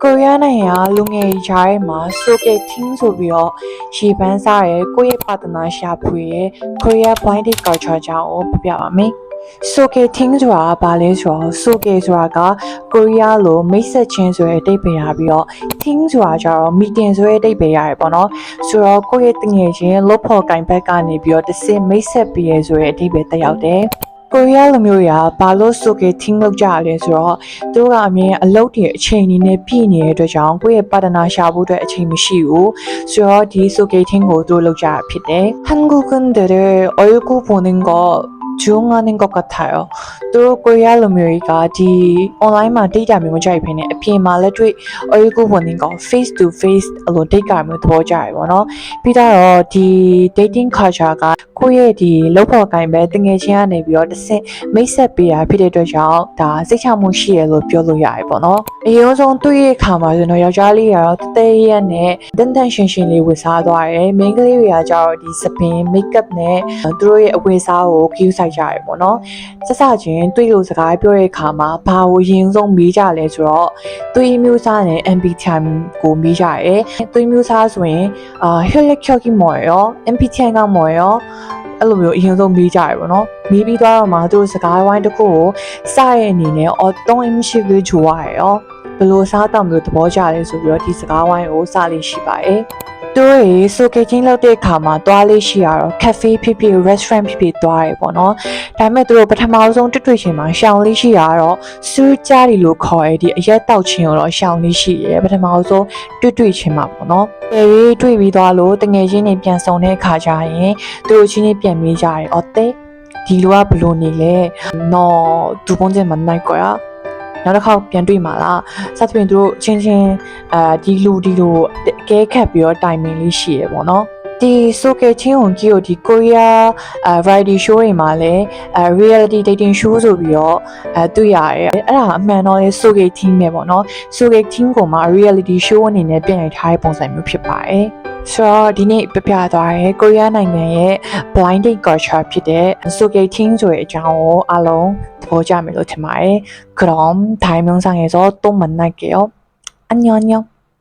ကိုရီးယားနိုင်ငံလူငယ်ဂျားရဲ့မှာ Sogeting ဆိုပြီးတော့ရေပန်းစားရဲ့ကိုယ့်ရဲ့ပါတနာရှာဖွေရဲ့ Korea Blind Culture ကြောင့်ပြပါမယ်။ Sogeting ဆိုတာဘာလဲဆိုတော့ Soge ဆိုတာကကိုရီးယားလိုမိတ်ဆက်ချင်းဆိုတဲ့အဓိပ္ပာယ်ရပြီးတော့ Ting ဆိုတာကျတော့ meeting ဆိုတဲ့အဓိပ္ပာယ်ရတယ်ပေါ့နော်။ဆိုတော့ကိုယ့်ရဲ့တငယ်ချင်းလို့ဖော်ကင်ဘက်ကနေပြီးတော့တစ်စင်မိတ်ဆက်ပြီးရဲဆိုတဲ့အဓိပ္ပာယ်တက်ရောက်တယ်။ကိုရီးယားလူမျိုးတွေကဘာလို့ Sogeting လုပ်ကြလဲဆိုတော့သူတို့ကအမြင်အလုပ်တွေအချိန်နေနဲ့ပြည့်နေတဲ့အတွက်ကြောင့်ကိုယ့်ရဲ့ပါတနာရှာဖို့အတွက်အချိန်မရှိဘူးဆိုတော့ဒီ Sogeting ကိုသူတို့လုပ်ကြတာဖြစ်တယ်한국인들의 얼굴 보는 거 좋아하는 것 같아요. 또 코리아လူမျိုးတွေကဒီ online မှာ data မျိုးမကြိုက်ဘဲနဲ့အပြင်မှာလက်တွေ့ 얼굴 보는 거 face to face အလို data မျိုးသဘောကျရပေါ့နော်ပြီးတော့ဒီ dating culture ကကိုယ့်ရဲ့ဒီလောက်ပေါ်ကိုင်ပဲတငယ်ချင်းကနေပြီးတော့တစ်ဆင့်မိတ်ဆက်ပေးတာဖြစ်တဲ့အတွက်ကြောင့်ဒါစိတ်ချမှုရှိရလို့ပြောလို့ရတယ်ပေါ့နော်အရင်ဆုံးတွေ့ရခါမှာဆိုတော့ယောက်ျားလေးကတော့တသေးရက်နဲ့တန်တန်ရှင်းရှင်းလေးဝတ်စားသွားတယ်မိန်းကလေးတွေကကျတော့ဒီစပင် makeup နဲ့သူတို့ရဲ့အဝတ်စားကို cue ဆိုင်ကြရပေါ့နော်စချင်းတွေ့လို့စကားပြောတဲ့အခါမှာဘာကိုအရင်ဆုံးမေးကြလဲဆိုတော့သွေးမျိုးစားနဲ့ MBTI ကိုမေးကြရဲသွေးမျိုးစားဆိုရင်혈액형이 뭐예요? MBTI가 뭐예요? အဲ့လိုမျိုးအရင်ဆုံးမေးကြရပေါ့နော်မေးပြီးသွားတော့မှသူတို့စကားဝိုင်းတစ်ခုကိုစရဲ့အနေနဲ့어떤 음식을 좋아해요? ဘယ်လိုစားတောင်မျိုးသဘောကျလဲဆိုပြီးတော့ဒီစကားဝိုင်းကိုစလေးရှိပါတယ်သူတို့ရေ Sogeting လုပ်တဲ့အခါမှာတွားလေးရှိရတော့ cafe ဖြစ်ဖြစ် restaurant ဖြစ်ဖြစ်တွားရပေါ့နော်ဒါပေမဲ့သူတို့ပထမဆုံးတွေ့ချင်းမှာရှောင်းလေးရှိရတော့စူးကြရီလို့ခေါ်ရဒီအရက်တောက်ချင်းကိုတော့ရှောင်းလေးရှိရပထမဆုံးတွေ့ချင်းမှာပေါ့နော်တွေ့ပြီးသွားလို့တငယ်ချင်းတွေပြန်ဆုံတဲ့အခါကျရင်သူတို့ချင်းတွေပြန်မေးကြတယ်어때ဒီလူကဘလို့နေလဲနော်ဒူပုံကျမနိုင်ကွာနောက်တစ်ခေါက်ပြန်တွေ့မှာလားစသဖြင့်သူတို့ချင်းဒီလူကဲခတ်ပြီးတော့တိုင်မင်လေးရှိရပေါ့နော်ဒီ Sogeting ကိုကြည့်လို့ဒီ Korea variety show တွေမှာလည်းreality dating show ဆိုပြီးတော့တွေ့ရတယ်အဲ့ဒါအမှန်တော့လေ Sogeting ပဲပေါ့နော် Sogeting ကိုမှ reality show အနေနဲ့ပြင်နေထားတဲ့ပုံစံမျိုးဖြစ်ပါတယ်ဆိုတော့ဒီနေ့ပြပြသွားရဲကိုရီးယားနိုင်ငံရဲ့ blind date culture ဖြစ်တဲ့ Sogeting ဆိုတဲ့အကြောင်းကိုအားလုံးသဘောကျမယ်လို့ထင်ပါတယ်그럼 다음 영상에서 또 만날게요 안녕